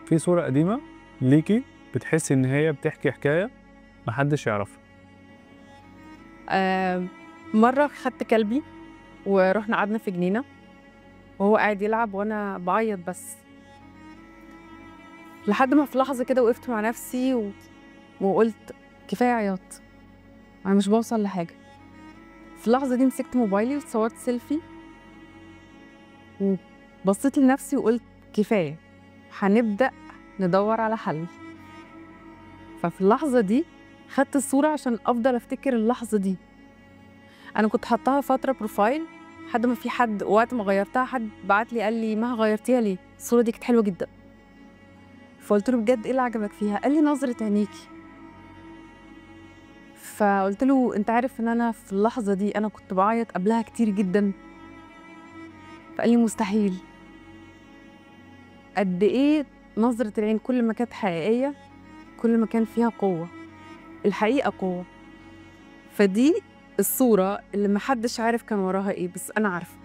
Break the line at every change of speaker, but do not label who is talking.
في صورة قديمة ليكِ بتحسّي إن هي بتحكي حكاية ما حدّش يعرفها.
مرّة خدت كلبي ورُحنا قعدنا في جنينة وهو قاعد يلعب وأنا باعيّط بس، لحد ما في لحظة كده وقفت مع نفسي وقُلت كفاية عياط، أنا مش باوصل لحاجة. في اللحظة دي مسكت موبايلي وصوّرت سيلفي وبصّيت لنفسي وقُلت كفاية، هنبدأ ندوّر على حل. ففي اللحظة دي خدت الصورة عشان أفضل أفتكر اللحظة دي. أنا كنت حاطاها فترة بروفايل لحد ما في حد وقت ما غيّرتها حد بعت لي قال لي: "مها غيّرتيها ليه؟ الصورة دي كانت حلوة جدًا." فقُلت له: "بجد إيه اللي عجبك فيها؟" قال لي: "نظرة عينيكِ." فقُلت له: "أنت عارف إن أنا في اللحظة دي أنا كنت باعيّط قبلها كتير جدًا." فقال لي: "مستحيل." قد إيه نظرة العين كل ما كانت حقيقية، كل ما كان فيها قوة، الحقيقة قوة. فدي الصورة اللي ما حدش عارف كان وراها إيه، بس أنا عارفة.